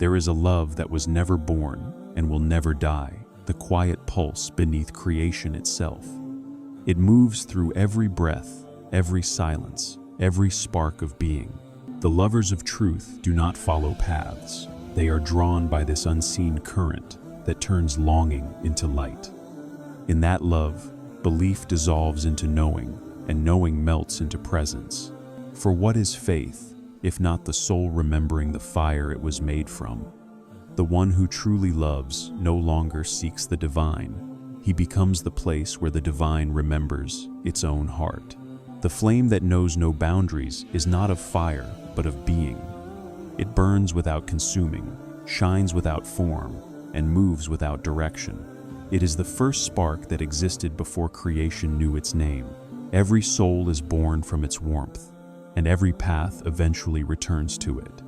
There is a love that was never born and will never die, the quiet pulse beneath creation itself. It moves through every breath, every silence, every spark of being. The lovers of truth do not follow paths. They are drawn by this unseen current that turns longing into light. In that love, belief dissolves into knowing, and knowing melts into presence. For what is faith, if not the soul remembering the fire it was made from? The one who truly loves no longer seeks the divine. He becomes the place where the divine remembers its own heart. The flame that knows no boundaries is not of fire, but of being. It burns without consuming, shines without form, and moves without direction. It is the first spark that existed before creation knew its name. Every soul is born from its warmth, and every path eventually returns to it.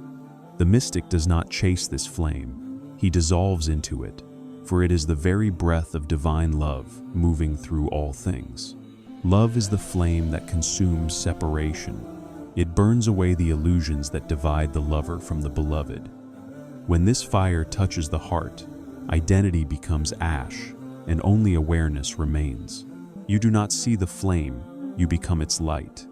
The mystic does not chase this flame, he dissolves into it, for it is the very breath of divine love moving through all things. Love is the flame that consumes separation. It burns away the illusions that divide the lover from the beloved. When this fire touches the heart, identity becomes ash, and only awareness remains. You do not see the flame, you become its light.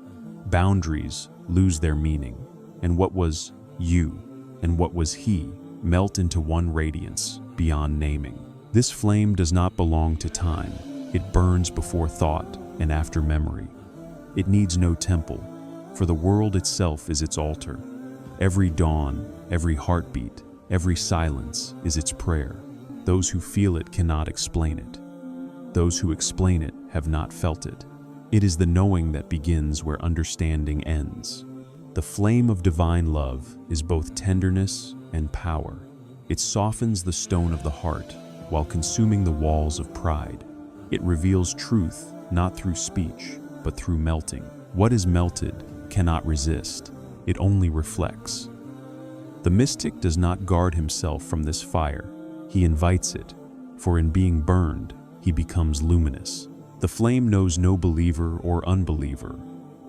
Boundaries lose their meaning, and what was you and what was he melt into one radiance beyond naming. This flame does not belong to time. It burns before thought and after memory. It needs no temple, for the world itself is its altar. Every dawn, every heartbeat, every silence is its prayer. Those who feel it cannot explain it. Those who explain it have not felt it. It is the knowing that begins where understanding ends. The flame of divine love is both tenderness and power. It softens the stone of the heart while consuming the walls of pride. It reveals truth not through speech, but through melting. What is melted cannot resist. It only reflects. The mystic does not guard himself from this fire. He invites it, for in being burned, he becomes luminous. The flame knows no believer or unbeliever,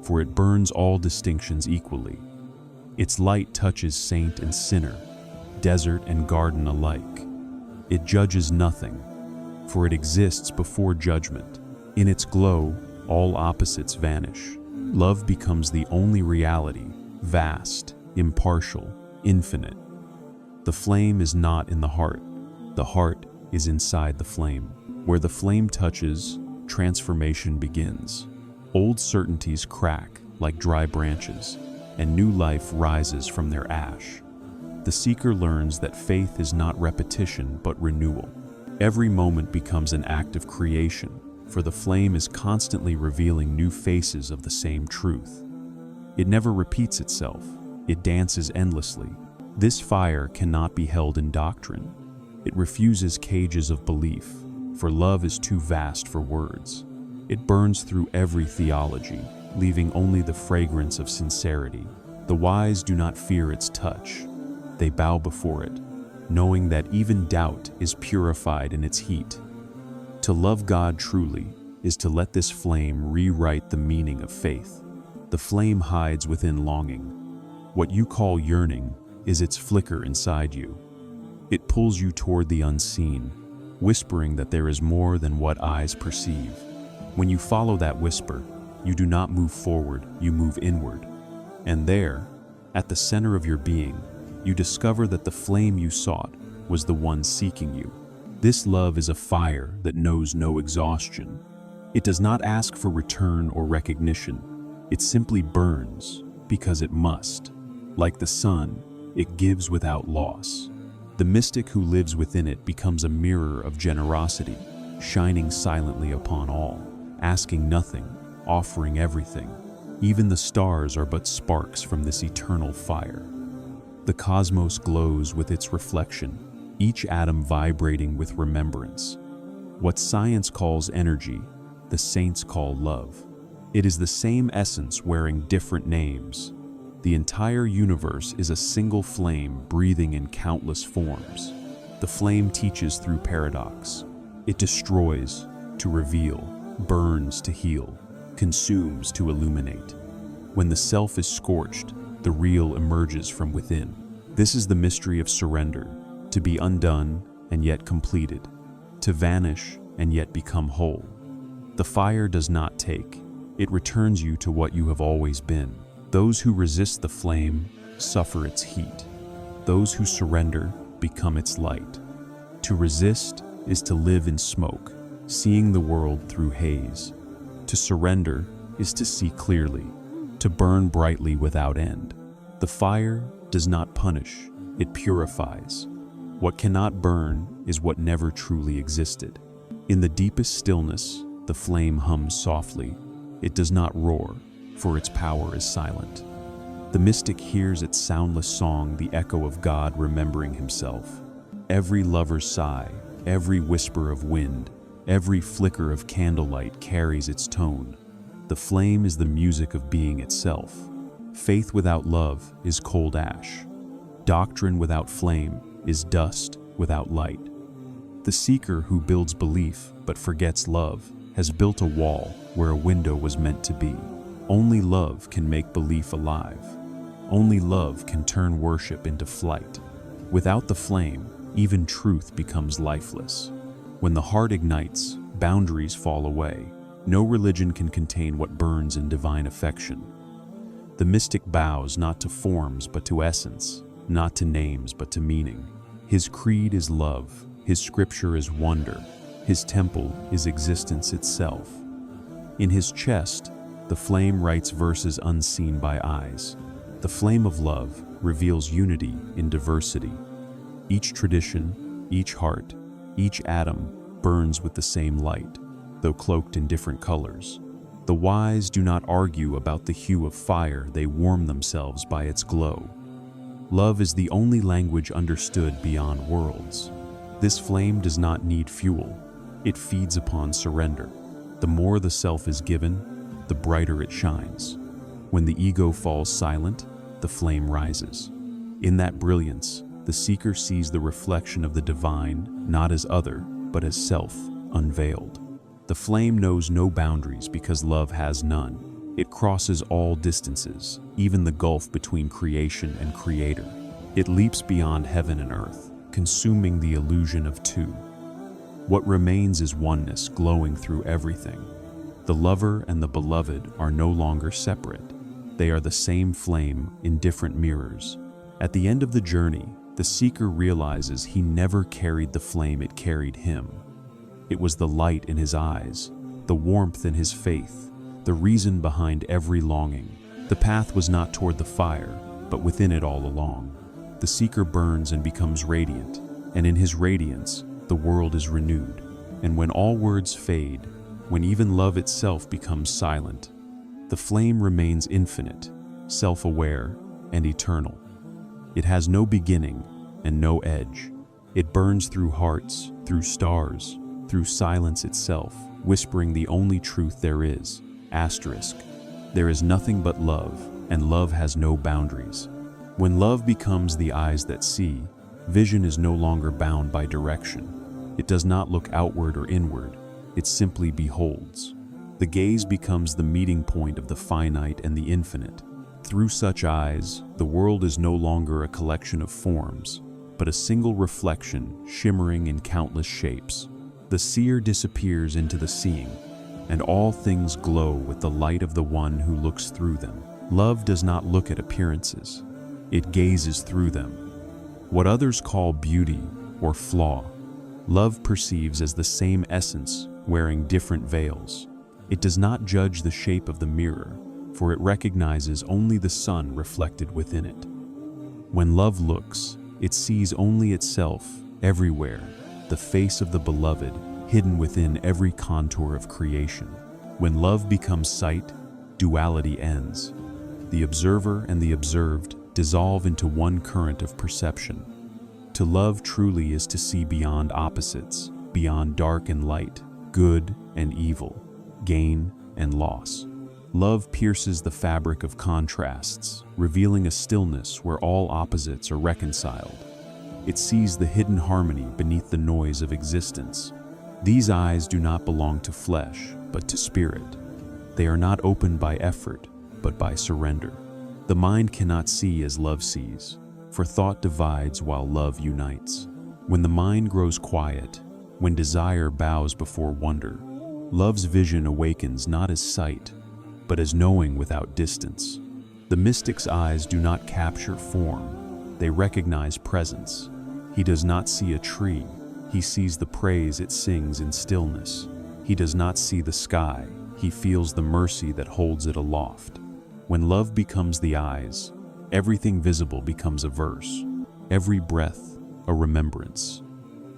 for it burns all distinctions equally. Its light touches saint and sinner, desert and garden alike. It judges nothing, for it exists before judgment. In its glow, all opposites vanish. Love becomes the only reality, vast, impartial, infinite. The flame is not in the heart. The heart is inside the flame. Where the flame touches, transformation begins. Old certainties crack like dry branches, and new life rises from their ash. The seeker learns that faith is not repetition but renewal. Every moment becomes an act of creation, for the flame is constantly revealing new faces of the same truth. It never repeats itself, it dances endlessly. This fire cannot be held in doctrine. It refuses cages of belief, for love is too vast for words. It burns through every theology, leaving only the fragrance of sincerity. The wise do not fear its touch. They bow before it, knowing that even doubt is purified in its heat. To love God truly is to let this flame rewrite the meaning of faith. The flame hides within longing. What you call yearning is its flicker inside you. It pulls you toward the unseen, whispering that there is more than what eyes perceive. When you follow that whisper, you do not move forward, you move inward. And there, at the center of your being, you discover that the flame you sought was the one seeking you. This love is a fire that knows no exhaustion. It does not ask for return or recognition. It simply burns because it must. Like the sun, it gives without loss. The mystic who lives within it becomes a mirror of generosity, shining silently upon all, asking nothing, offering everything. Even the stars are but sparks from this eternal fire. The cosmos glows with its reflection, each atom vibrating with remembrance. What science calls energy, the saints call love. It is the same essence wearing different names. The entire universe is a single flame breathing in countless forms. The flame teaches through paradox. It destroys to reveal, burns to heal, consumes to illuminate. When the self is scorched, the real emerges from within. This is the mystery of surrender, to be undone and yet completed, to vanish and yet become whole. The fire does not take, it returns you to what you have always been. Those who resist the flame suffer its heat. Those who surrender become its light. To resist is to live in smoke, seeing the world through haze. To surrender is to see clearly, to burn brightly without end. The fire does not punish, it purifies. What cannot burn is what never truly existed. In the deepest stillness, the flame hums softly. It does not roar, for its power is silent. The mystic hears its soundless song, the echo of God remembering himself. Every lover's sigh, every whisper of wind, every flicker of candlelight carries its tone. The flame is the music of being itself. Faith without love is cold ash. Doctrine without flame is dust without light. The seeker who builds belief but forgets love has built a wall where a window was meant to be. Only love can make belief alive. Only love can turn worship into flight. Without the flame, even truth becomes lifeless. When the heart ignites, boundaries fall away. No religion can contain what burns in divine affection. The mystic bows not to forms but to essence, not to names but to meaning. His creed is love, his scripture is wonder, his temple is existence itself. In his chest, the flame writes verses unseen by eyes. The flame of love reveals unity in diversity. Each tradition, each heart, each atom burns with the same light, though cloaked in different colors. The wise do not argue about the hue of fire, they warm themselves by its glow. Love is the only language understood beyond worlds. This flame does not need fuel. It feeds upon surrender. The more the self is given, the brighter it shines. When the ego falls silent, the flame rises. In that brilliance, the seeker sees the reflection of the divine, not as other, but as self, unveiled. The flame knows no boundaries because love has none. It crosses all distances, even the gulf between creation and creator. It leaps beyond heaven and earth, consuming the illusion of two. What remains is oneness glowing through everything. The lover and the beloved are no longer separate. They are the same flame in different mirrors. At the end of the journey, the seeker realizes he never carried the flame, it carried him. It was the light in his eyes, the warmth in his faith, the reason behind every longing. The path was not toward the fire, but within it all along. The seeker burns and becomes radiant, and in his radiance, the world is renewed. And when all words fade, when even love itself becomes silent, the flame remains infinite, self-aware, and eternal. It has no beginning and no edge. It burns through hearts, through stars, through silence itself, whispering the only truth there is. Asterisk. There is nothing but love, and love has no boundaries. When love becomes the eyes that see, vision is no longer bound by direction. It does not look outward or inward, it simply beholds. The gaze becomes the meeting point of the finite and the infinite. Through such eyes, the world is no longer a collection of forms, but a single reflection shimmering in countless shapes. The seer disappears into the seeing, and all things glow with the light of the one who looks through them. Love does not look at appearances, it gazes through them. What others call beauty or flaw, love perceives as the same essence wearing different veils. It does not judge the shape of the mirror, for it recognizes only the sun reflected within it. When love looks, it sees only itself everywhere, the face of the beloved hidden within every contour of creation. When love becomes sight, duality ends. The observer and the observed dissolve into one current of perception. To love truly is to see beyond opposites, beyond dark and light, good and evil, gain and loss. Love pierces the fabric of contrasts, revealing a stillness where all opposites are reconciled. It sees the hidden harmony beneath the noise of existence. These eyes do not belong to flesh, but to spirit. They are not opened by effort, but by surrender. The mind cannot see as love sees. for thought divides while love unites. When the mind grows quiet, when desire bows before wonder, love's vision awakens not as sight, but as knowing without distance. The mystic's eyes do not capture form, they recognize presence. He does not see a tree, he sees the praise it sings in stillness. He does not see the sky, he feels the mercy that holds it aloft. When love becomes the eyes, everything visible becomes a verse, every breath a remembrance,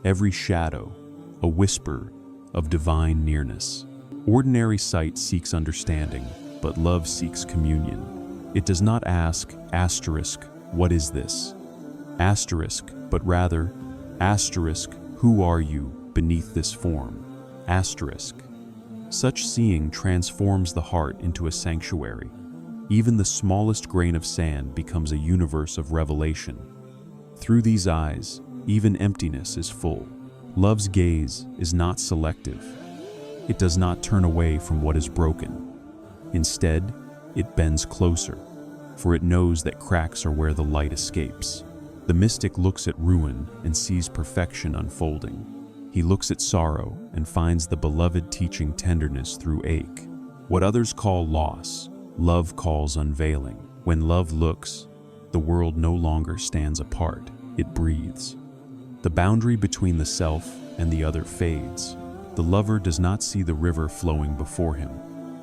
every shadow a whisper of divine nearness. Ordinary sight seeks understanding, but love seeks communion. It does not ask, asterisk, what is this? Asterisk, but rather, asterisk, who are you beneath this form? Asterisk. Such seeing transforms the heart into a sanctuary. Even the smallest grain of sand becomes a universe of revelation. Through these eyes, even emptiness is full. Love's gaze is not selective. It does not turn away from what is broken. Instead, it bends closer, for it knows that cracks are where the light escapes. The mystic looks at ruin and sees perfection unfolding. He looks at sorrow and finds the beloved teaching tenderness through ache. What others call loss, love calls unveiling. When love looks, the world no longer stands apart, it breathes. The boundary between the self and the other fades. The lover does not see the river flowing before him.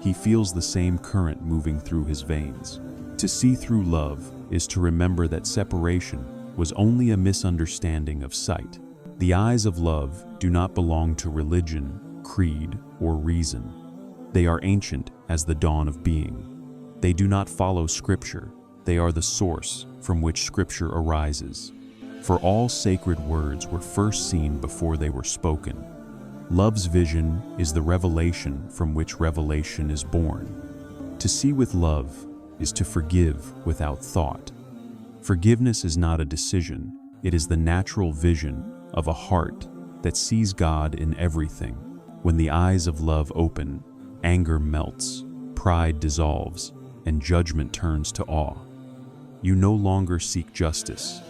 He feels the same current moving through his veins. To see through love is to remember that separation was only a misunderstanding of sight. The eyes of love do not belong to religion, creed, or reason. They are ancient as the dawn of being. They do not follow Scripture. They are the source from which Scripture arises. For all sacred words were first seen before they were spoken. Love's vision is the revelation from which revelation is born. To see with love is to forgive without thought. Forgiveness is not a decision, it is the natural vision of a heart that sees God in everything. When the eyes of love open, anger melts, pride dissolves, and judgment turns to awe. You no longer seek justice,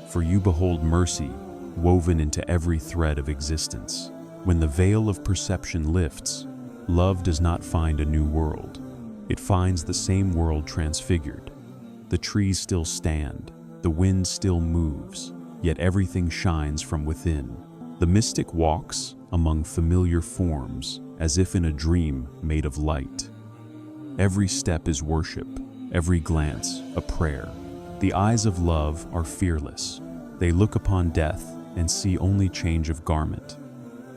for you behold mercy woven into every thread of existence. When the veil of perception lifts, love does not find a new world. It finds the same world transfigured. The trees still stand, the wind still moves, yet everything shines from within. The mystic walks among familiar forms as if in a dream made of light. Every step is worship, every glance a prayer. The eyes of love are fearless. They look upon death and see only change of garment.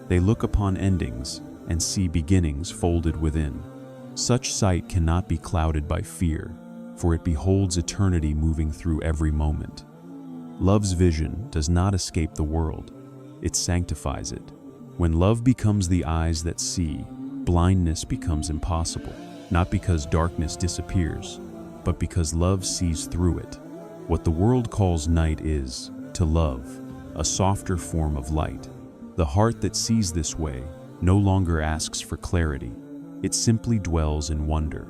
They look upon endings and see beginnings folded within. Such sight cannot be clouded by fear, for it beholds eternity moving through every moment. Love's vision does not escape the world, it sanctifies it. When love becomes the eyes that see, blindness becomes impossible, not because darkness disappears, but because love sees through it. What the world calls night is, to love, a softer form of light. The heart that sees this way no longer asks for clarity. It simply dwells in wonder,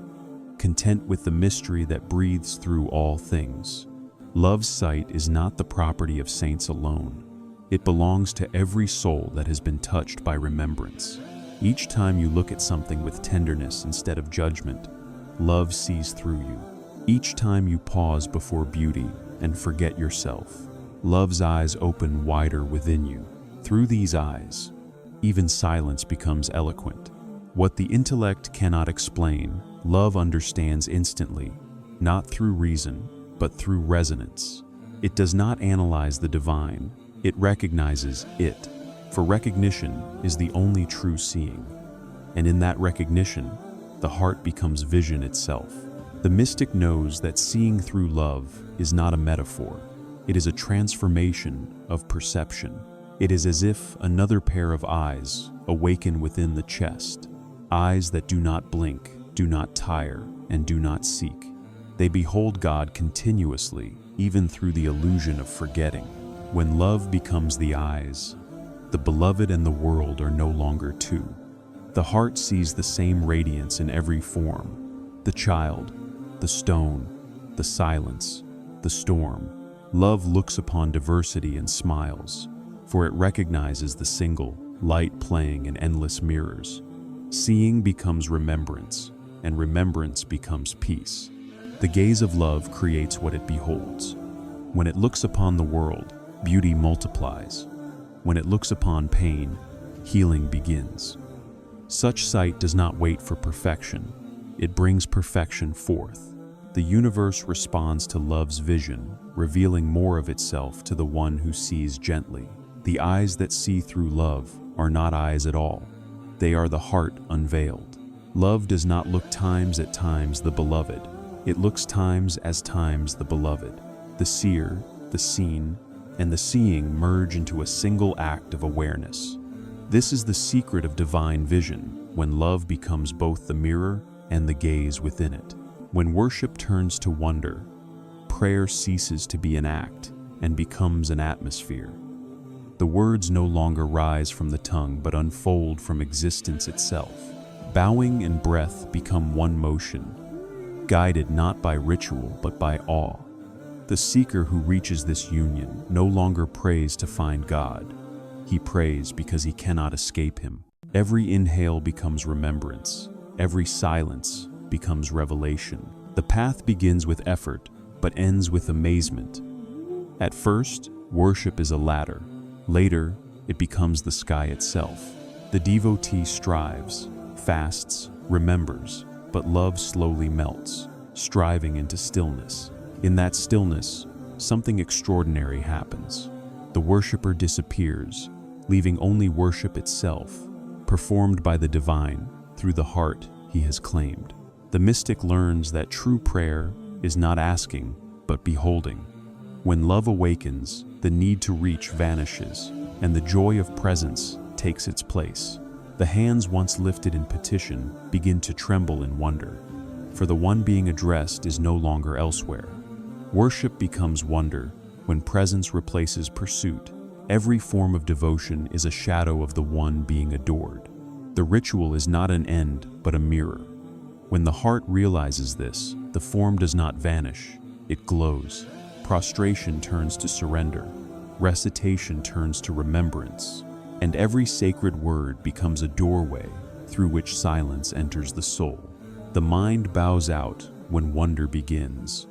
content with the mystery that breathes through all things. Love's sight is not the property of saints alone. It belongs to every soul that has been touched by remembrance. Each time you look at something with tenderness instead of judgment, love sees through you. Each time you pause before beauty and forget yourself, love's eyes open wider within you. Through these eyes, even silence becomes eloquent. What the intellect cannot explain, love understands instantly, not through reason, but through resonance. It does not analyze the divine, it recognizes it, for recognition is the only true seeing. And in that recognition, the heart becomes vision itself. The mystic knows that seeing through love is not a metaphor. It is a transformation of perception. It is as if another pair of eyes awaken within the chest. Eyes that do not blink, do not tire, and do not seek. They behold God continuously, even through the illusion of forgetting. When love becomes the eyes, the beloved and the world are no longer two. The heart sees the same radiance in every form. The child, the stone, the silence, the storm. Love looks upon diversity and smiles, for it recognizes the single, light playing in endless mirrors. Seeing becomes remembrance, and remembrance becomes peace. The gaze of love creates what it beholds. When it looks upon the world, beauty multiplies. When it looks upon pain, healing begins. Such sight does not wait for perfection. It brings perfection forth. The universe responds to love's vision, revealing more of itself to the one who sees gently. The eyes that see through love are not eyes at all. They are the heart unveiled. Love does not look times at times the beloved. It looks times as times the beloved. The seer, the seen, and the seeing merge into a single act of awareness. This is the secret of divine vision, when love becomes both the mirror and the gaze within it. When worship turns to wonder, prayer ceases to be an act and becomes an atmosphere. The words no longer rise from the tongue but unfold from existence itself. Bowing and breath become one motion, guided not by ritual but by awe. The seeker who reaches this union no longer prays to find God. He prays because he cannot escape him. Every inhale becomes remembrance. Every silence becomes revelation. The path begins with effort, but ends with amazement. At first, worship is a ladder. Later, it becomes the sky itself. The devotee strives, fasts, remembers, but love slowly melts, striving into stillness. In that stillness, something extraordinary happens. The worshiper disappears, leaving only worship itself, performed by the divine through the heart he has claimed. The mystic learns that true prayer is not asking, but beholding. When love awakens, the need to reach vanishes, and the joy of presence takes its place. The hands once lifted in petition begin to tremble in wonder, for the one being addressed is no longer elsewhere. Worship becomes wonder when presence replaces pursuit. Every form of devotion is a shadow of the one being adored. The ritual is not an end, but a mirror. When the heart realizes this, the form does not vanish, it glows. Prostration turns to surrender, recitation turns to remembrance, and every sacred word becomes a doorway through which silence enters the soul. The mind bows out when wonder begins.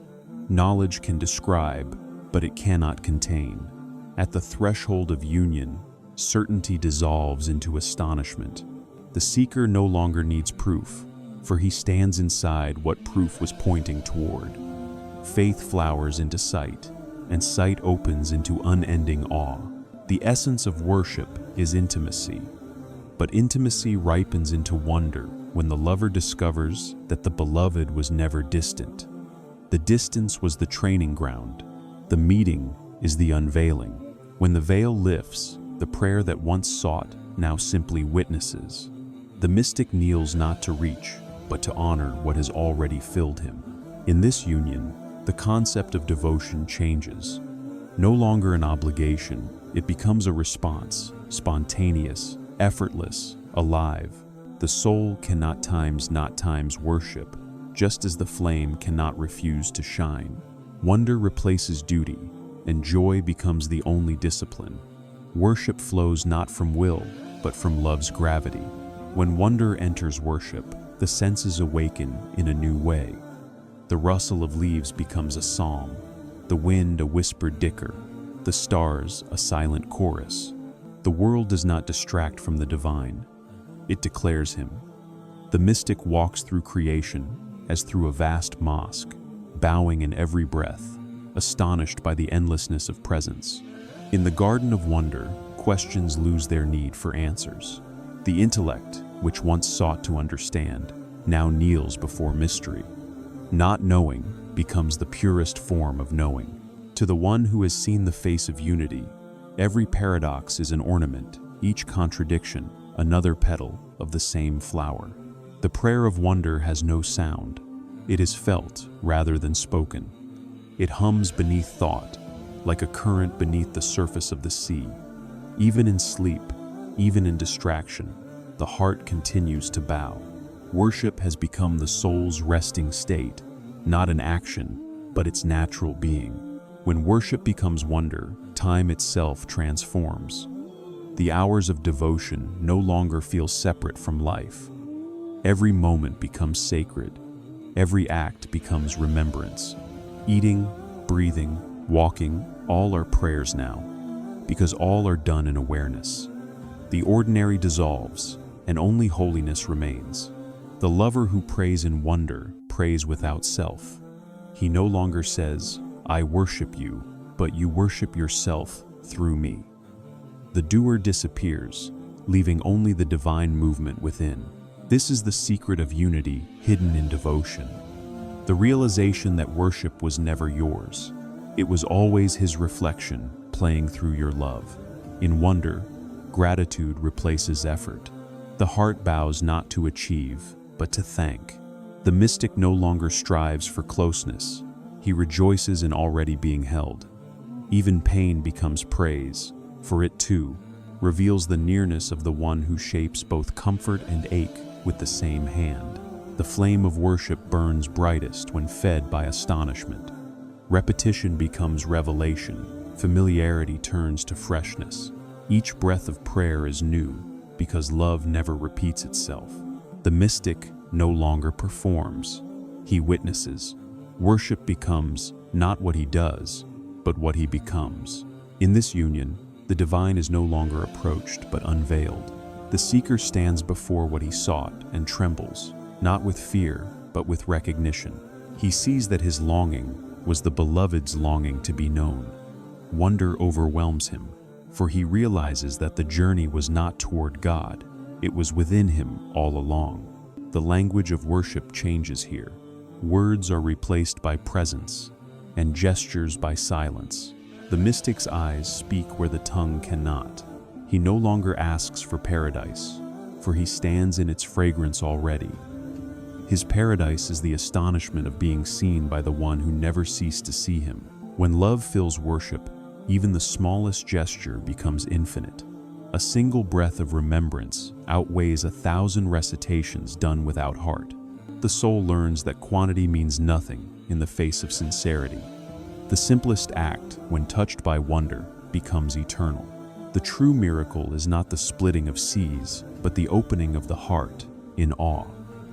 Knowledge can describe, but it cannot contain. At the threshold of union, certainty dissolves into astonishment. The seeker no longer needs proof, for he stands inside what proof was pointing toward. Faith flowers into sight, and sight opens into unending awe. The essence of worship is intimacy, but intimacy ripens into wonder when the lover discovers that the beloved was never distant. The distance was the training ground. The meeting is the unveiling. When the veil lifts, the prayer that once sought now simply witnesses. The mystic kneels not to reach, but to honor what has already filled him. In this union, the concept of devotion changes. No longer an obligation, it becomes a response, spontaneous, effortless, alive. The soul cannot not times worship, just as the flame cannot refuse to shine. Wonder replaces duty, and joy becomes the only discipline. Worship flows not from will, but from love's gravity. When wonder enters worship, the senses awaken in a new way. The rustle of leaves becomes a psalm, the wind a whispered dicker, the stars a silent chorus. The world does not distract from the divine, it declares him. The mystic walks through creation as through a vast mosque, bowing in every breath, astonished by the endlessness of presence. In the garden of wonder, questions lose their need for answers. The intellect, which once sought to understand, now kneels before mystery. Not knowing becomes the purest form of knowing. To the one who has seen the face of unity, every paradox is an ornament, each contradiction another petal of the same flower. The prayer of wonder has no sound. It is felt rather than spoken. It hums beneath thought, like a current beneath the surface of the sea. Even in sleep, even in distraction, the heart continues to bow. Worship has become the soul's resting state, not an action, but its natural being. When worship becomes wonder, time itself transforms. The hours of devotion no longer feel separate from life. Every moment becomes sacred. Every act becomes remembrance. Eating, breathing, walking, all are prayers now, because all are done in awareness. The ordinary dissolves, and only holiness remains. The lover who prays in wonder prays without self. He no longer says, "I worship you," but "you worship yourself through me." The doer disappears, leaving only the divine movement within. This is the secret of unity hidden in devotion. The realization that worship was never yours. It was always His reflection playing through your love. In wonder, gratitude replaces effort. The heart bows not to achieve, but to thank. The mystic no longer strives for closeness. He rejoices in already being held. Even pain becomes praise, for it too reveals the nearness of the one who shapes both comfort and ache with the same hand. The flame of worship burns brightest when fed by astonishment. Repetition becomes revelation. Familiarity turns to freshness. Each breath of prayer is new, because love never repeats itself. The mystic no longer performs. He witnesses. Worship becomes not what he does, but what he becomes. In this union, the divine is no longer approached, but unveiled. The seeker stands before what he sought and trembles, not with fear, but with recognition. He sees that his longing was the beloved's longing to be known. Wonder overwhelms him, for he realizes that the journey was not toward God, it was within him all along. The language of worship changes here. Words are replaced by presence, and gestures by silence. The mystic's eyes speak where the tongue cannot. He no longer asks for paradise, for he stands in its fragrance already. His paradise is the astonishment of being seen by the one who never ceased to see him. When love fills worship, even the smallest gesture becomes infinite. A single breath of remembrance outweighs 1,000 recitations done without heart. The soul learns that quantity means nothing in the face of sincerity. The simplest act, when touched by wonder, becomes eternal. The true miracle is not the splitting of seas, but the opening of the heart in awe.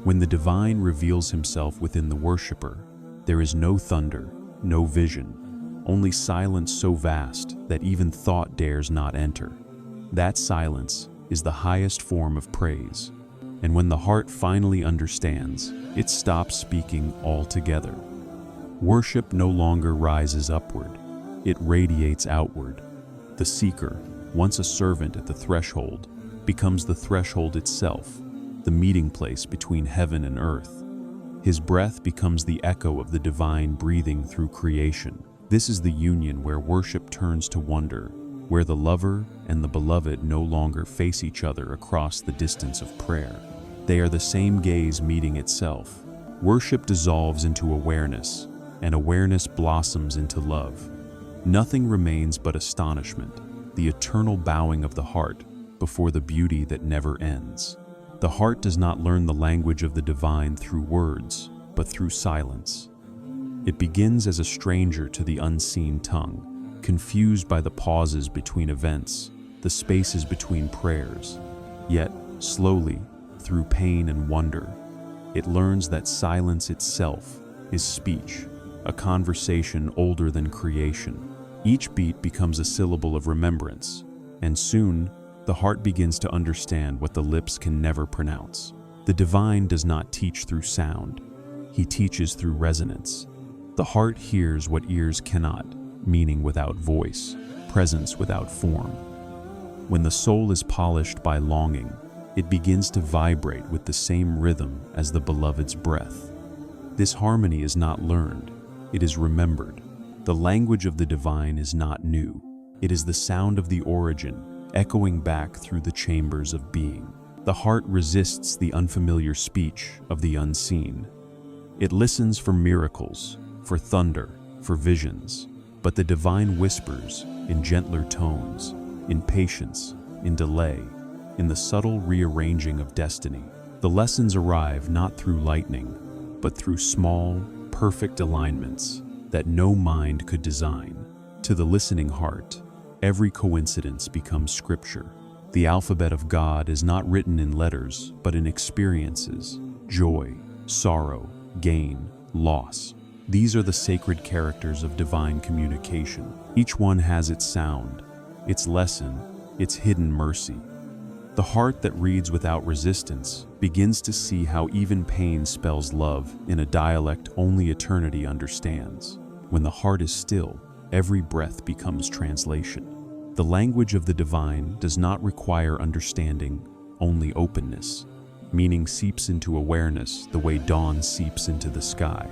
When the divine reveals himself within the worshipper, there is no thunder, no vision, only silence so vast that even thought dares not enter. That silence is the highest form of praise, and when the heart finally understands, it stops speaking altogether. Worship no longer rises upward, it radiates outward. The seeker, once a servant at the threshold, becomes the threshold itself, the meeting place between heaven and earth. His breath becomes the echo of the divine breathing through creation. This is the union where worship turns to wonder, where the lover and the beloved no longer face each other across the distance of prayer. They are the same gaze meeting itself. Worship dissolves into awareness, and awareness blossoms into love. Nothing remains but astonishment, the eternal bowing of the heart before the beauty that never ends. The heart does not learn the language of the divine through words, but through silence. It begins as a stranger to the unseen tongue, confused by the pauses between events, the spaces between prayers. Yet, slowly, through pain and wonder, it learns that silence itself is speech, a conversation older than creation. Each beat becomes a syllable of remembrance, and soon, the heart begins to understand what the lips can never pronounce. The divine does not teach through sound, he teaches through resonance. The heart hears what ears cannot, meaning without voice, presence without form. When the soul is polished by longing, it begins to vibrate with the same rhythm as the beloved's breath. This harmony is not learned, it is remembered. The language of the divine is not new, it is the sound of the origin, echoing back through the chambers of being. The heart resists the unfamiliar speech of the unseen. It listens for miracles, for thunder, for visions, but the divine whispers in gentler tones, in patience, in delay, in the subtle rearranging of destiny. The lessons arrive not through lightning, but through small, perfect alignments. that no mind could design. To the listening heart, every coincidence becomes scripture. The alphabet of God is not written in letters, but in experiences: joy, sorrow, gain, loss. These are the sacred characters of divine communication. Each one has its sound, its lesson, its hidden mercy. The heart that reads without resistance begins to see how even pain spells love in a dialect only eternity understands. When the heart is still, every breath becomes translation. The language of the divine does not require understanding, only openness. Meaning seeps into awareness the way dawn seeps into the sky.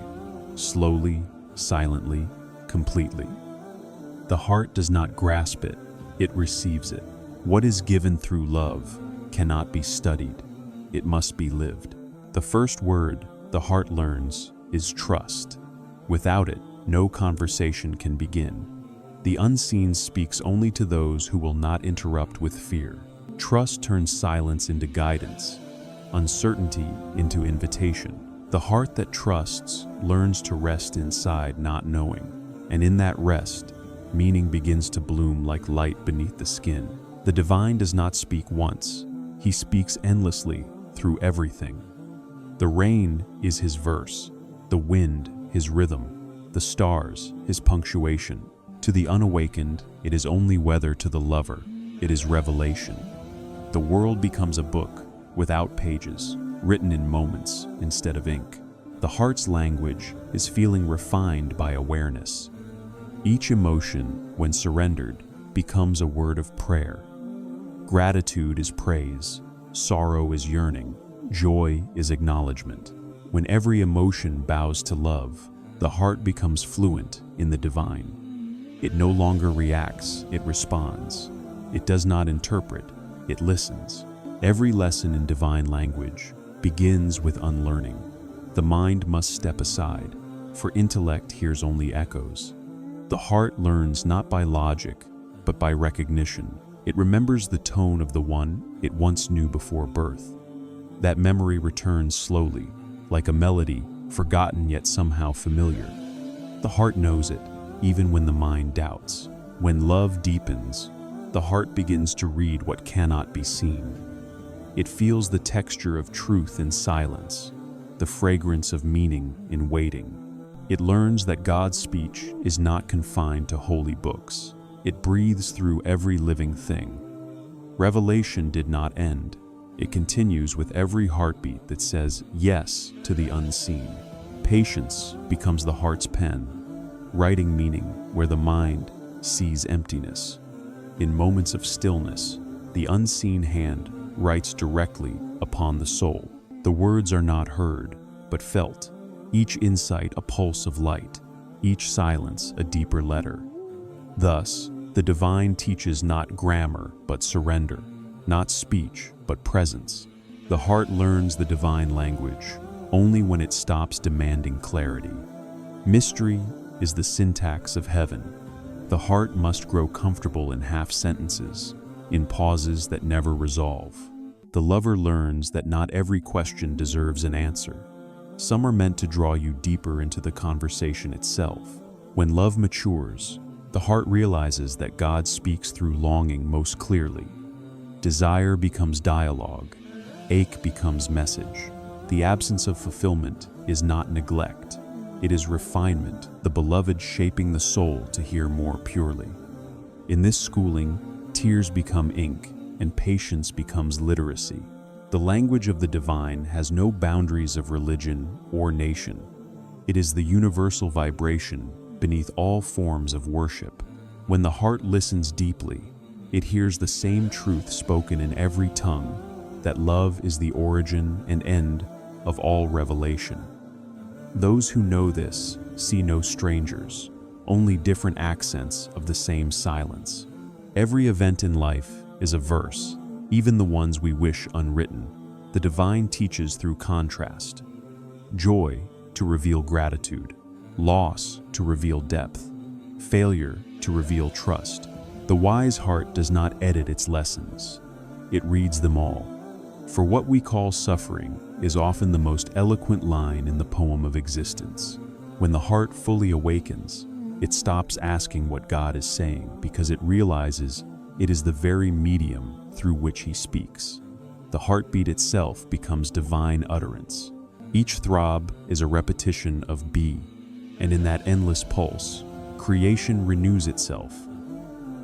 Slowly, silently, completely. The heart does not grasp it, it receives it. What is given through love cannot be studied, it must be lived. The first word the heart learns is trust. Without it, no conversation can begin. The unseen speaks only to those who will not interrupt with fear. Trust turns silence into guidance, uncertainty into invitation. The heart that trusts learns to rest inside not knowing, and in that rest, meaning begins to bloom like light beneath the skin. The divine does not speak once, he speaks endlessly through everything. The rain is his verse, the wind his rhythm, the stars his punctuation. To the unawakened, it is only weather. To the lover, it is revelation. The world becomes a book without pages, written in moments instead of ink. The heart's language is feeling refined by awareness. Each emotion, when surrendered, becomes a word of prayer. Gratitude is praise, sorrow is yearning, joy is acknowledgement. When every emotion bows to love, the heart becomes fluent in the divine. It no longer reacts, it responds. It does not interpret, it listens. Every lesson in divine language begins with unlearning. The mind must step aside, for intellect hears only echoes. The heart learns not by logic, but by recognition. It remembers the tone of the one it once knew before birth. That memory returns slowly, like a melody, forgotten yet somehow familiar. The heart knows it, even when the mind doubts. When love deepens, the heart begins to read what cannot be seen. It feels the texture of truth in silence, the fragrance of meaning in waiting. It learns that God's speech is not confined to holy books. It breathes through every living thing. Revelation did not end. It continues with every heartbeat that says yes to the unseen. Patience becomes the heart's pen, writing meaning where the mind sees emptiness. In moments of stillness, the unseen hand writes directly upon the soul. The words are not heard, but felt. Each insight a pulse of light, each silence a deeper letter. Thus, the divine teaches not grammar, but surrender, not speech, but presence. The heart learns the divine language only when it stops demanding clarity. Mystery is the syntax of heaven. The heart must grow comfortable in half sentences, in pauses that never resolve. The lover learns that not every question deserves an answer. Some are meant to draw you deeper into the conversation itself. When love matures, the heart realizes that God speaks through longing most clearly. Desire becomes dialogue, ache becomes message. The absence of fulfillment is not neglect, it is refinement, the beloved shaping the soul to hear more purely. In this schooling, tears become ink, and patience becomes literacy. The language of the divine has no boundaries of religion or nation. It is the universal vibration beneath all forms of worship. When the heart listens deeply, it hears the same truth spoken in every tongue, that love is the origin and end of all revelation. Those who know this see no strangers, only different accents of the same silence. Every event in life is a verse, even the ones we wish unwritten. The divine teaches through contrast. Joy to reveal gratitude, loss to reveal depth, failure to reveal trust. The wise heart does not edit its lessons. It reads them all. For what we call suffering is often the most eloquent line in the poem of existence. When the heart fully awakens, it stops asking what God is saying because it realizes it is the very medium through which He speaks. The heartbeat itself becomes divine utterance. Each throb is a repetition of be, and in that endless pulse, creation renews itself.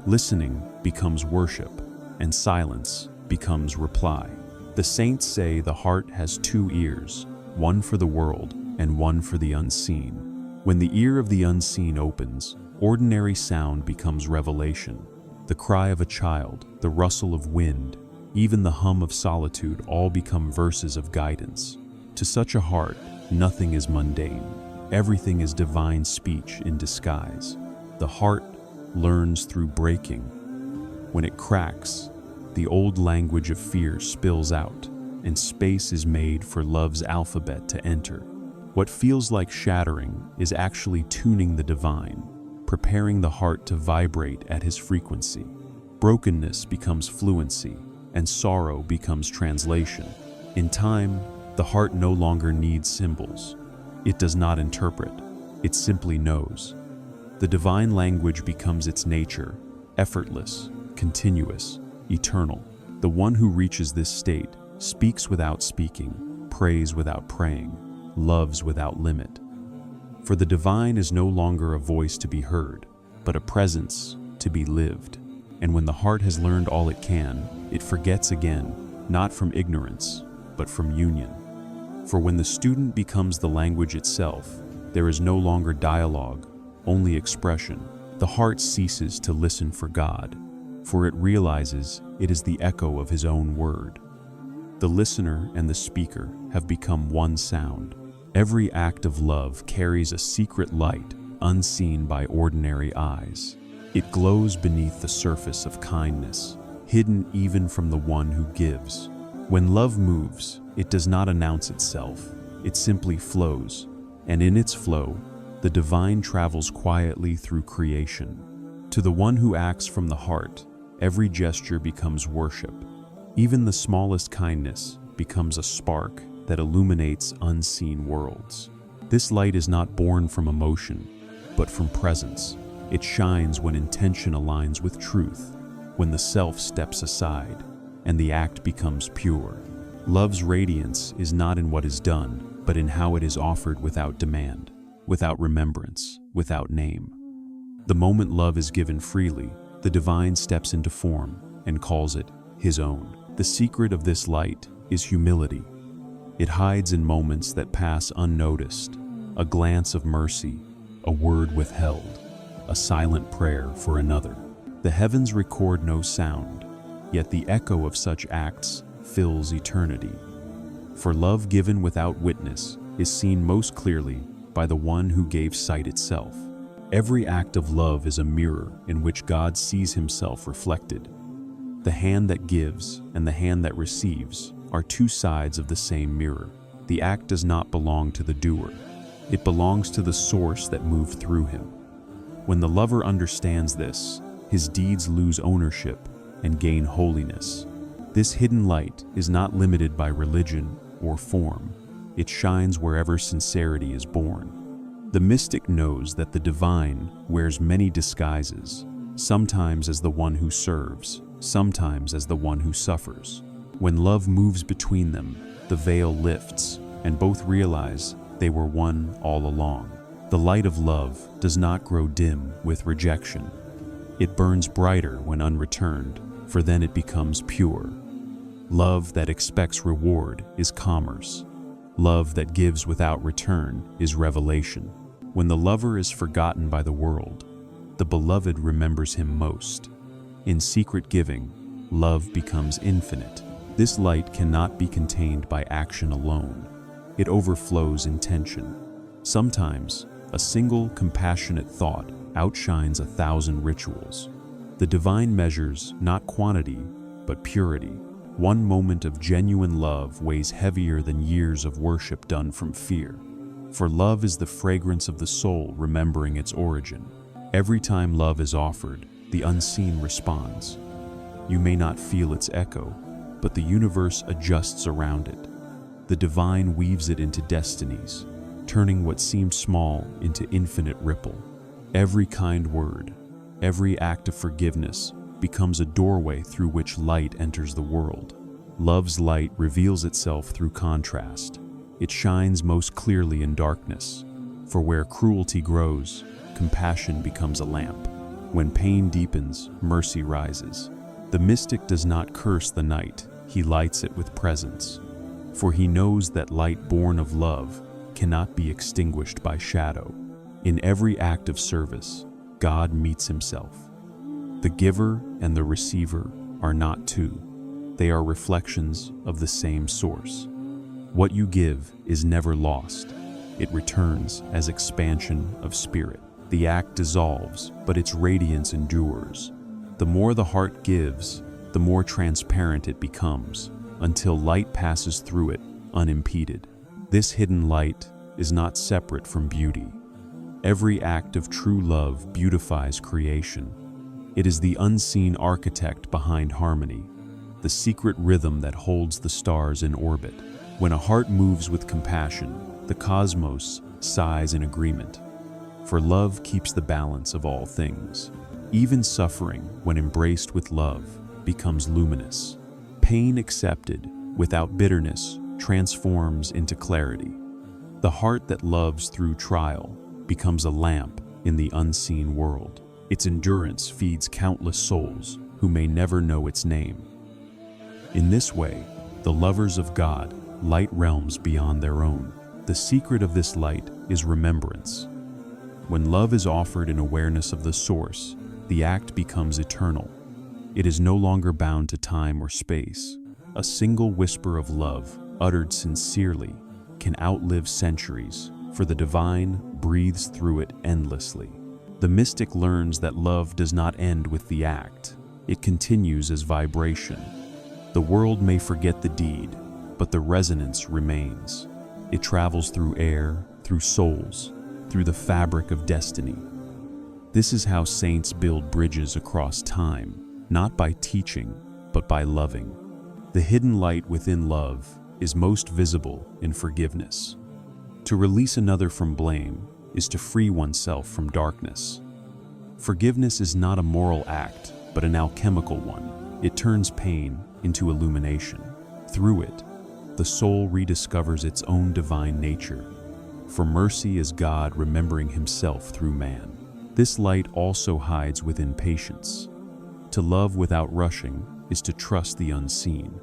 Listening becomes worship, and silence becomes reply. The saints say the heart has two ears, one for the world and one for the unseen. When the ear of the unseen opens, ordinary sound becomes revelation. The cry of a child, the rustle of wind, even the hum of solitude all become verses of guidance. To such a heart, nothing is mundane. Everything is divine speech in disguise. The heart learns through breaking. When it cracks, the old language of fear spills out, and space is made for love's alphabet to enter. What feels like shattering is actually tuning the divine, preparing the heart to vibrate at His frequency. Brokenness becomes fluency, and sorrow becomes translation. In time, the heart no longer needs symbols. It does not interpret, it simply knows. The divine language becomes its nature, effortless, continuous, eternal. The one who reaches this state speaks without speaking, prays without praying, loves without limit. For the divine is no longer a voice to be heard, but a presence to be lived. And when the heart has learned all it can, it forgets again, not from ignorance, but from union. For when the student becomes the language itself, there is no longer dialogue, only expression. The heart ceases to listen for God, for it realizes it is the echo of His own word. The listener and the speaker have become one sound. Every act of love carries a secret light unseen by ordinary eyes. It glows beneath the surface of kindness, hidden even from the one who gives. When love moves, it does not announce itself, it simply flows, and in its flow, the divine travels quietly through creation. To the one who acts from the heart, every gesture becomes worship. Even the smallest kindness becomes a spark that illuminates unseen worlds. This light is not born from emotion, but from presence. It shines when intention aligns with truth, when the self steps aside, and the act becomes pure. Love's radiance is not in what is done, but in how it is offered without demand, without remembrance, without name. The moment love is given freely, the divine steps into form and calls it His own. The secret of this light is humility. It hides in moments that pass unnoticed, a glance of mercy, a word withheld, a silent prayer for another. The heavens record no sound, yet the echo of such acts fills eternity. For love given without witness is seen most clearly by the one who gave sight itself. Every act of love is a mirror in which God sees Himself reflected. The hand that gives and the hand that receives are two sides of the same mirror. The act does not belong to the doer. It belongs to the source that moved through him. When the lover understands this, his deeds lose ownership and gain holiness. This hidden light is not limited by religion or form. It shines wherever sincerity is born. The mystic knows that the divine wears many disguises, sometimes as the one who serves, sometimes as the one who suffers. When love moves between them, the veil lifts, and both realize they were one all along. The light of love does not grow dim with rejection. It burns brighter when unreturned, for then it becomes pure. Love that expects reward is commerce. Love that gives without return is revelation. When the lover is forgotten by the world, the beloved remembers him most. In secret giving, love becomes infinite. This light cannot be contained by action alone. It overflows intention. Sometimes, a single compassionate thought outshines 1,000 rituals. The divine measures not quantity, but purity. One moment of genuine love weighs heavier than years of worship done from fear. For love is the fragrance of the soul remembering its origin. Every time love is offered, the unseen responds. You may not feel its echo, but the universe adjusts around it. The divine weaves it into destinies, turning what seemed small into infinite ripple. Every kind word, every act of forgiveness becomes a doorway through which light enters the world. Love's light reveals itself through contrast. It shines most clearly in darkness, for where cruelty grows, compassion becomes a lamp. When pain deepens, mercy rises. The mystic does not curse the night, he lights it with presence. For he knows that light born of love cannot be extinguished by shadow. In every act of service, God meets himself. The giver and the receiver are not two. They are reflections of the same source. What you give is never lost. It returns as expansion of spirit. The act dissolves, but its radiance endures. The more the heart gives, the more transparent it becomes, until light passes through it unimpeded. This hidden light is not separate from beauty. Every act of true love beautifies creation. It is the unseen architect behind harmony, the secret rhythm that holds the stars in orbit. When a heart moves with compassion, the cosmos sighs in agreement. For love keeps the balance of all things. Even suffering, when embraced with love, becomes luminous. Pain accepted, without bitterness, transforms into clarity. The heart that loves through trial becomes a lamp in the unseen world. Its endurance feeds countless souls who may never know its name. In this way, the lovers of God light realms beyond their own. The secret of this light is remembrance. When love is offered in awareness of the source, the act becomes eternal. It is no longer bound to time or space. A single whisper of love, uttered sincerely, can outlive centuries, for the divine breathes through it endlessly. The mystic learns that love does not end with the act. It continues as vibration. The world may forget the deed, but the resonance remains. It travels through air, through souls, through the fabric of destiny. This is how saints build bridges across time, not by teaching, but by loving. The hidden light within love is most visible in forgiveness. To release another from blame is to free oneself from darkness. Forgiveness is not a moral act, but an alchemical one. It turns pain into illumination. Through it, the soul rediscovers its own divine nature. For mercy is God remembering himself through man. This light also hides within patience. To love without rushing is to trust the unseen.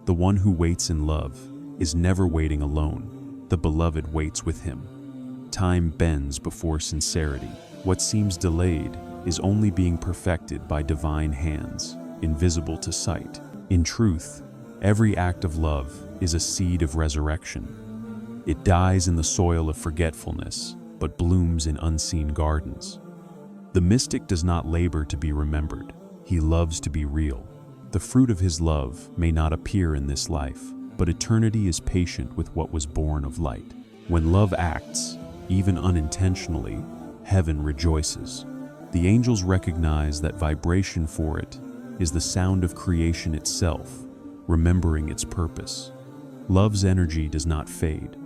The one who waits in love is never waiting alone. The beloved waits with him. Time bends before sincerity. What seems delayed is only being perfected by divine hands, invisible to sight. In truth, every act of love is a seed of resurrection. It dies in the soil of forgetfulness, but blooms in unseen gardens. The mystic does not labor to be remembered. He loves to be real. The fruit of his love may not appear in this life, but eternity is patient with what was born of light. When love acts, even unintentionally, heaven rejoices. The angels recognize that vibration for it is the sound of creation itself, remembering its purpose. Love's energy does not fade.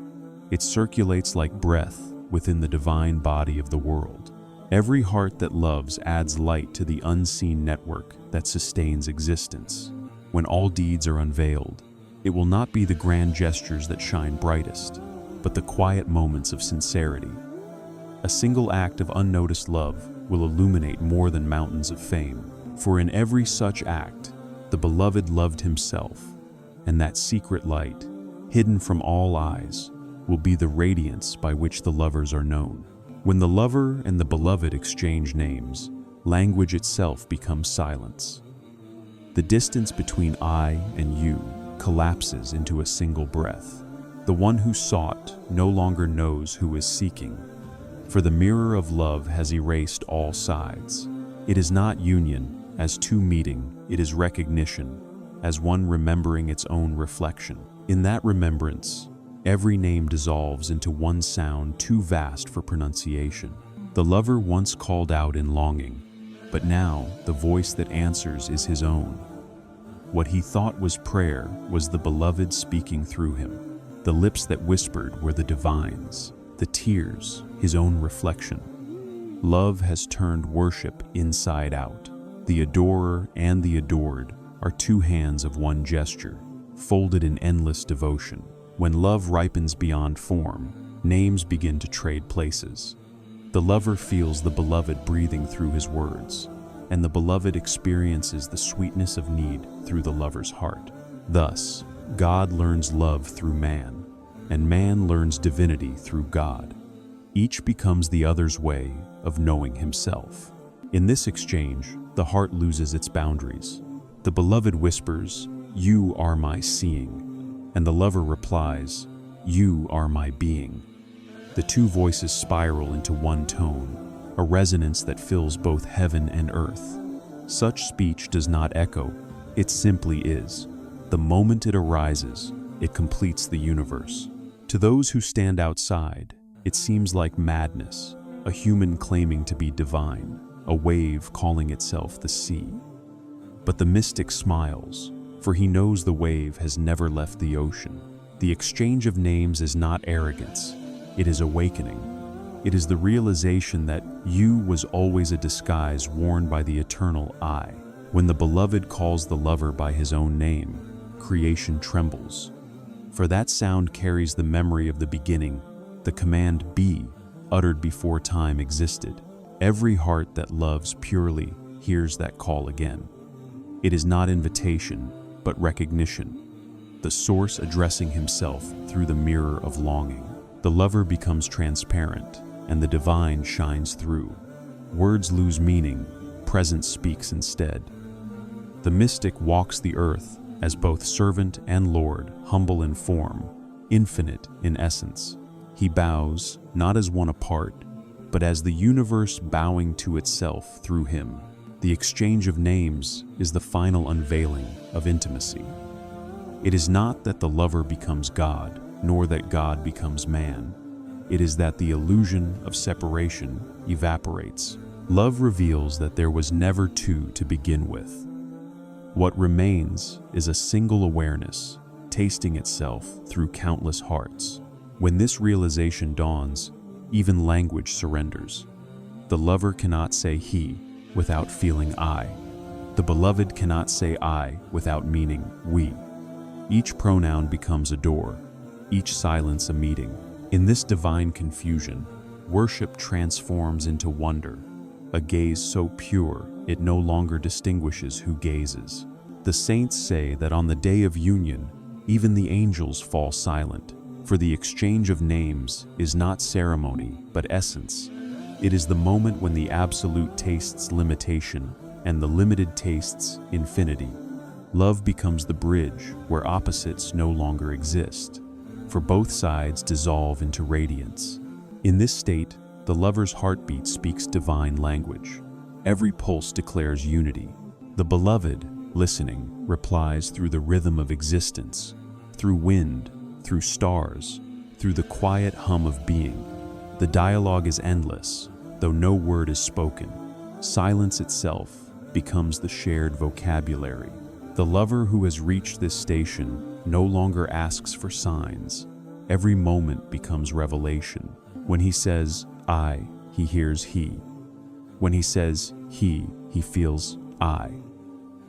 It circulates like breath within the divine body of the world. Every heart that loves adds light to the unseen network that sustains existence. When all deeds are unveiled, it will not be the grand gestures that shine brightest, but the quiet moments of sincerity. A single act of unnoticed love will illuminate more than mountains of fame. For in every such act, the beloved loved himself, and that secret light, hidden from all eyes, will be the radiance by which the lovers are known. When the lover and the beloved exchange names, language itself becomes silence. The distance between I and you collapses into a single breath. The one who sought no longer knows who is seeking, for the mirror of love has erased all sides. It is not union as two meeting, it is recognition, as one remembering its own reflection. In that remembrance, every name dissolves into one sound too vast for pronunciation. The lover once called out in longing, but now the voice that answers is his own. What he thought was prayer was the beloved speaking through him. The lips that whispered were the divine's. the tears, his own reflection. Love has turned worship inside out. The adorer and the adored are two hands of one gesture, folded in endless devotion. When love ripens beyond form, names begin to trade places. The lover feels the beloved breathing through his words, and the beloved experiences the sweetness of need through the lover's heart. Thus, God learns love through man, and man learns divinity through God. Each becomes the other's way of knowing himself. In this exchange, the heart loses its boundaries. The beloved whispers, "You are my seeing," and the lover replies, "You are my being." The two voices spiral into one tone, a resonance that fills both heaven and earth. Such speech does not echo, it simply is. The moment it arises, it completes the universe. To those who stand outside, it seems like madness, a human claiming to be divine, a wave calling itself the sea. But the mystic smiles, for he knows the wave has never left the ocean. The exchange of names is not arrogance, it is awakening. It is the realization that you was always a disguise worn by the eternal I. When the beloved calls the lover by his own name, creation trembles. For that sound carries the memory of the beginning, the command be, uttered before time existed. Every heart that loves purely hears that call again. It is not invitation, but recognition. The source addressing himself through the mirror of longing. The lover becomes transparent, and the divine shines through. Words lose meaning, presence speaks instead. The mystic walks the earth as both servant and Lord, humble in form, infinite in essence. He bows, not as one apart, but as the universe bowing to itself through him. The exchange of names is the final unveiling of intimacy. It is not that the lover becomes God, nor that God becomes man. It is that the illusion of separation evaporates. Love reveals that there was never two to begin with. What remains is a single awareness, tasting itself through countless hearts. When this realization dawns, even language surrenders. The lover cannot say he without feeling I. The beloved cannot say I without meaning we. Each pronoun becomes a door, each silence a meeting. In this divine confusion, worship transforms into wonder, a gaze so pure it no longer distinguishes who gazes. The saints say that on the day of union, even the angels fall silent, for the exchange of names is not ceremony but essence. It is the moment when the absolute tastes limitation and the limited tastes infinity. Love becomes the bridge where opposites no longer exist, for both sides dissolve into radiance. In this state, the lover's heartbeat speaks divine language. Every pulse declares unity. The beloved, listening, replies through the rhythm of existence, through wind, through stars, through the quiet hum of being. The dialogue is endless, though no word is spoken. Silence itself becomes the shared vocabulary. The lover who has reached this station no longer asks for signs. Every moment becomes revelation. When he says I, he hears he. When he says he feels I.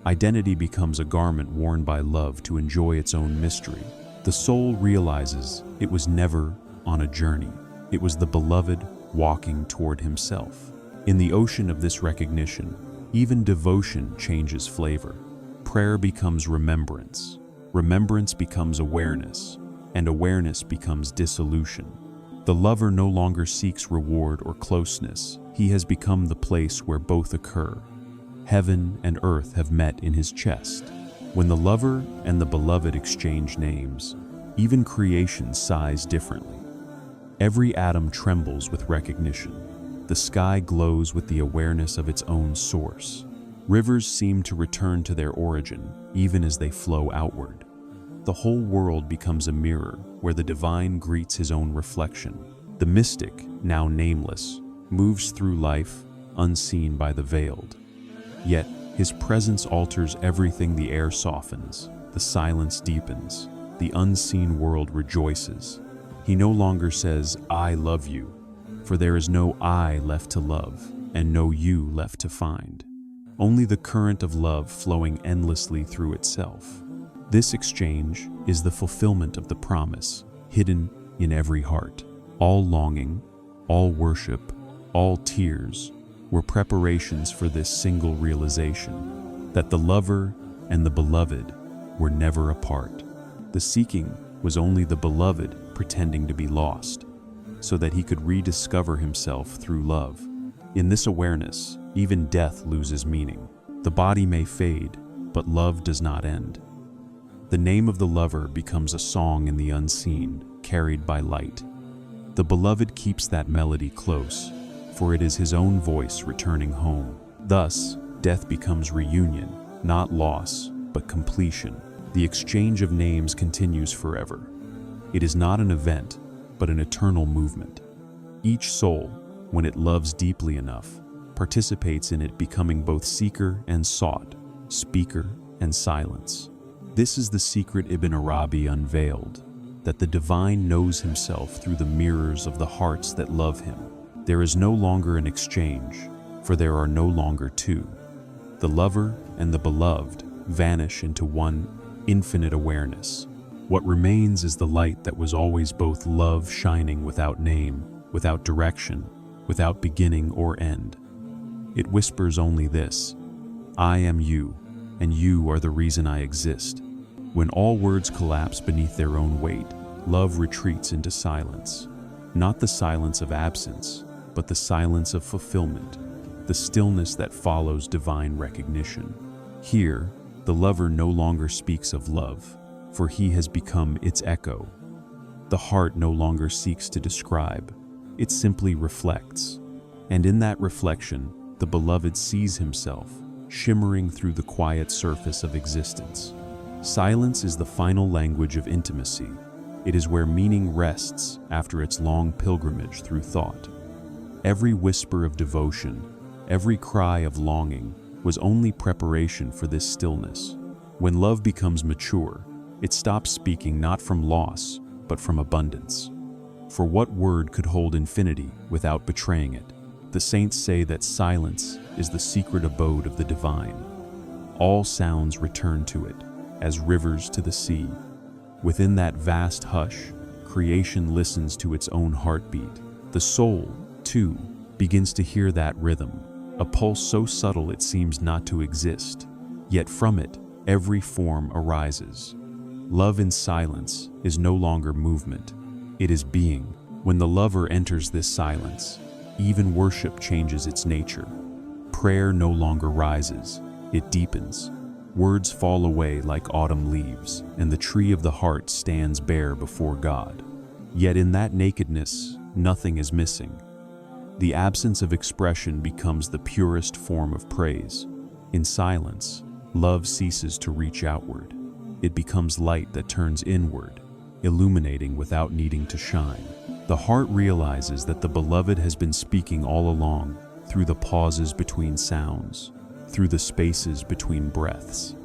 Identity becomes a garment worn by love to enjoy its own mystery. The soul realizes it was never on a journey. It was the beloved walking toward himself. In the ocean of this recognition, even devotion changes flavor. Prayer becomes remembrance. Remembrance becomes awareness, and awareness becomes dissolution. The lover no longer seeks reward or closeness. He has become the place where both occur. Heaven and earth have met in his chest. When the lover and the beloved exchange names, even creation sighs differently. Every atom trembles with recognition. The sky glows with the awareness of its own source. Rivers seem to return to their origin, even as they flow outward. The whole world becomes a mirror where the divine greets his own reflection. The mystic, now nameless, moves through life unseen by the veiled. Yet, his presence alters everything. The air softens, the silence deepens, the unseen world rejoices. He no longer says, "I love you," for there is no I left to love and no you left to find. Only the current of love flowing endlessly through itself. This exchange is the fulfillment of the promise, hidden in every heart. All longing, all worship, all tears were preparations for this single realization, that the lover and the beloved were never apart. The seeking was only the beloved pretending to be lost, so that he could rediscover himself through love. In this awareness, even death loses meaning. The body may fade, but love does not end. The name of the lover becomes a song in the unseen, carried by light. The beloved keeps that melody close, for it is his own voice returning home. Thus, death becomes reunion, not loss, but completion. The exchange of names continues forever. It is not an event, but an eternal movement. Each soul, when it loves deeply enough, participates in it, becoming both seeker and sought, speaker and silence. This is the secret Ibn Arabi unveiled, that the divine knows himself through the mirrors of the hearts that love him. There is no longer an exchange, for there are no longer two. The lover and the beloved vanish into one infinite awareness. What remains is the light that was always both love shining without name, without direction, without beginning or end. It whispers only this: I am you, and you are the reason I exist. When all words collapse beneath their own weight, love retreats into silence. Not the silence of absence, but the silence of fulfillment, the stillness that follows divine recognition. Here, the lover no longer speaks of love, for he has become its echo. The heart no longer seeks to describe, it simply reflects. And in that reflection, the beloved sees himself, shimmering through the quiet surface of existence. Silence is the final language of intimacy. It is where meaning rests after its long pilgrimage through thought. Every whisper of devotion, every cry of longing, was only preparation for this stillness. When love becomes mature, it stops speaking not from loss, but from abundance. For what word could hold infinity without betraying it? The saints say that silence is the secret abode of the divine. All sounds return to it, as rivers to the sea. Within that vast hush, creation listens to its own heartbeat. The soul, too, begins to hear that rhythm, a pulse so subtle it seems not to exist. Yet from it, every form arises. Love in silence is no longer movement, it is being. When the lover enters this silence, even worship changes its nature. Prayer no longer rises, it deepens. Words fall away like autumn leaves, and the tree of the heart stands bare before God. Yet in that nakedness, nothing is missing. The absence of expression becomes the purest form of praise. In silence, love ceases to reach outward. It becomes light that turns inward, illuminating without needing to shine. The heart realizes that the beloved has been speaking all along, through the pauses between sounds, through the spaces between breaths.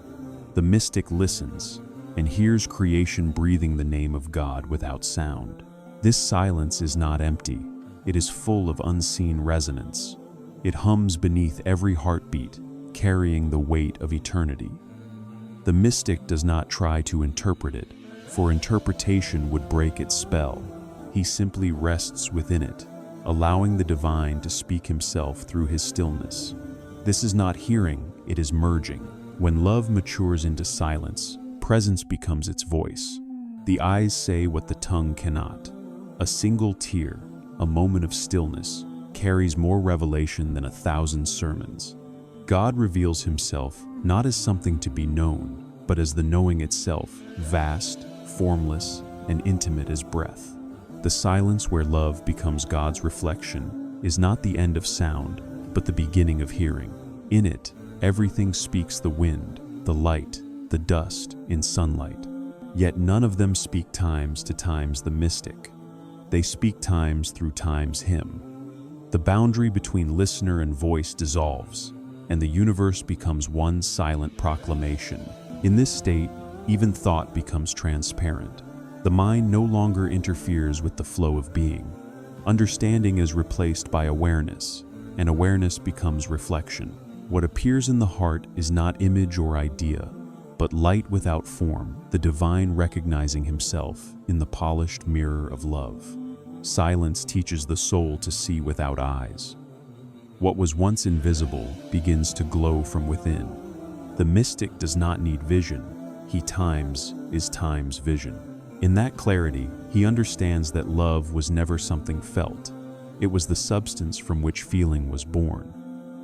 The mystic listens and hears creation breathing the name of God without sound. This silence is not empty, it is full of unseen resonance. It hums beneath every heartbeat, carrying the weight of eternity. The mystic does not try to interpret it, for interpretation would break its spell. He simply rests within it, allowing the divine to speak himself through his stillness. This is not hearing, it is merging. When love matures into silence, presence becomes its voice. The eyes say what the tongue cannot. A single tear, a moment of stillness, carries more revelation than 1,000 sermons. God reveals himself not as something to be known, but as the knowing itself, vast, formless, and intimate as breath. The silence where love becomes God's reflection is not the end of sound, but the beginning of hearing. In it, everything speaks: the wind, the light, the dust, in sunlight. Yet none of them speak times to times the mystic. They speak times through time's hymn. The boundary between listener and voice dissolves, and the universe becomes one silent proclamation. In this state, even thought becomes transparent. The mind no longer interferes with the flow of being. Understanding is replaced by awareness, and awareness becomes reflection. What appears in the heart is not image or idea, but light without form, the divine recognizing himself in the polished mirror of love. Silence teaches the soul to see without eyes. What was once invisible begins to glow from within. The mystic does not need vision. He is time's vision. In that clarity, he understands that love was never something felt. It was the substance from which feeling was born.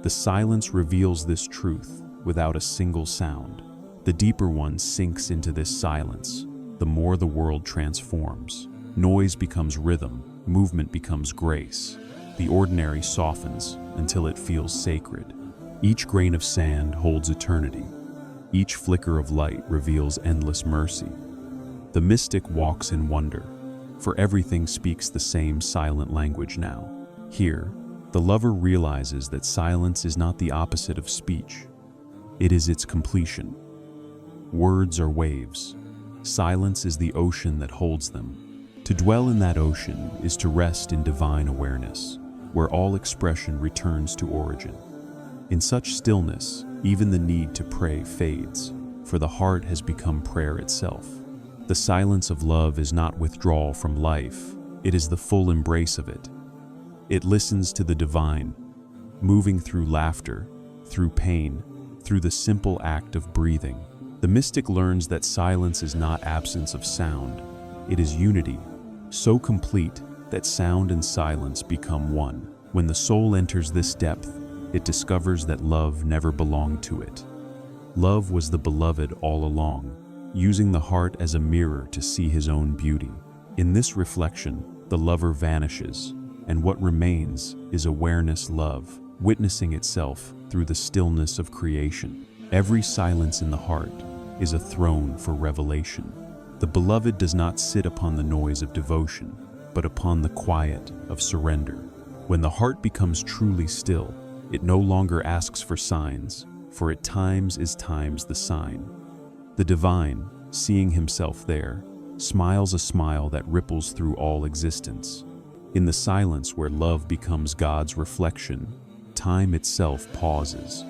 The silence reveals this truth without a single sound. The deeper one sinks into this silence, the more the world transforms. Noise becomes rhythm, movement becomes grace. The ordinary softens until it feels sacred. Each grain of sand holds eternity. Each flicker of light reveals endless mercy. The mystic walks in wonder, for everything speaks the same silent language now. Here, the lover realizes that silence is not the opposite of speech. It is its completion. Words are waves. Silence is the ocean that holds them. To dwell in that ocean is to rest in divine awareness, where all expression returns to origin. In such stillness, even the need to pray fades, for the heart has become prayer itself. The silence of love is not withdrawal from life, it is the full embrace of it. It listens to the divine, moving through laughter, through pain, through the simple act of breathing. The mystic learns that silence is not absence of sound, it is unity, so complete that sound and silence become one. When the soul enters this depth, it discovers that love never belonged to it. Love was the beloved all along, using the heart as a mirror to see his own beauty. In this reflection, the lover vanishes, and what remains is awareness love, witnessing itself through the stillness of creation. Every silence in the heart is a throne for revelation. The beloved does not sit upon the noise of devotion, but upon the quiet of surrender. When the heart becomes truly still, it no longer asks for signs, for at times is times the sign. The divine, seeing himself there, smiles a smile that ripples through all existence. In the silence where love becomes God's reflection, time itself pauses.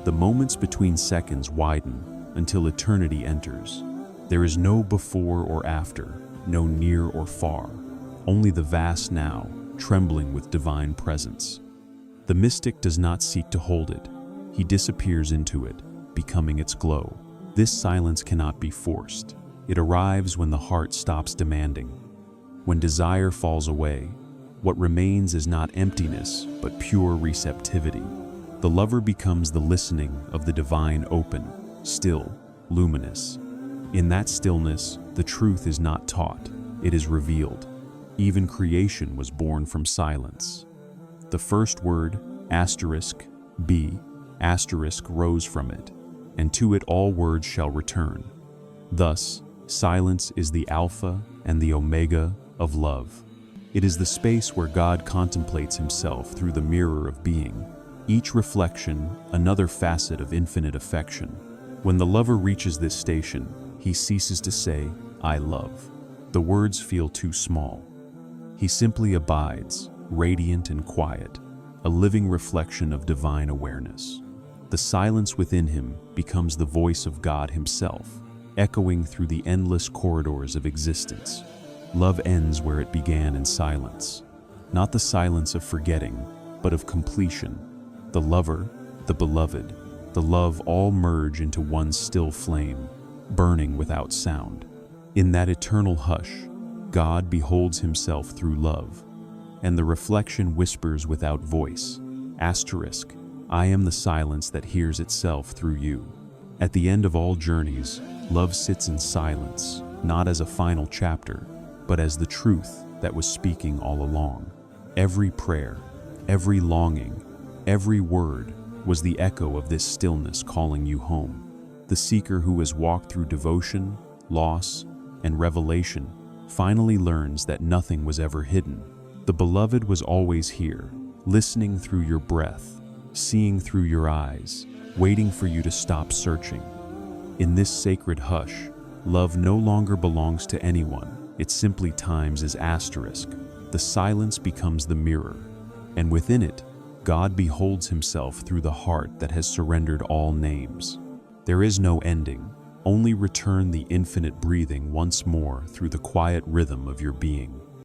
The moments between seconds widen until eternity enters. There is no before or after, no near or far, only the vast now, trembling with divine presence. The mystic does not seek to hold it. He disappears into it, becoming its glow. This silence cannot be forced. It arrives when the heart stops demanding. When desire falls away, what remains is not emptiness, but pure receptivity. The lover becomes the listening of the divine open, still, luminous. In that stillness, the truth is not taught, it is revealed. Even creation was born from silence. The first word, *b*, rose from it, and to it all words shall return. Thus, silence is the Alpha and the Omega of love. It is the space where God contemplates himself through the mirror of being, each reflection another facet of infinite affection. When the lover reaches this station, he ceases to say, "I love." The words feel too small. He simply abides, radiant and quiet, a living reflection of divine awareness. The silence within him becomes the voice of God himself, echoing through the endless corridors of existence. Love ends where it began in silence, not the silence of forgetting, but of completion. The lover, the beloved, the love all merge into one still flame, burning without sound. In that eternal hush, God beholds himself through love, and the reflection whispers without voice, "I am the silence that hears itself through you." At the end of all journeys, love sits in silence, not as a final chapter, but as the truth that was speaking all along. Every prayer, every longing, every word was the echo of this stillness calling you home. The seeker who has walked through devotion, loss, and revelation finally learns that nothing was ever hidden. The beloved was always here, listening through your breath, seeing through your eyes, waiting for you to stop searching. In this sacred hush, Love no longer belongs to anyone, it simply times as asterisk. The silence becomes the mirror, and within it, God beholds himself through the heart that has surrendered all names. There is no ending, only return the infinite breathing once more through the quiet rhythm of your being.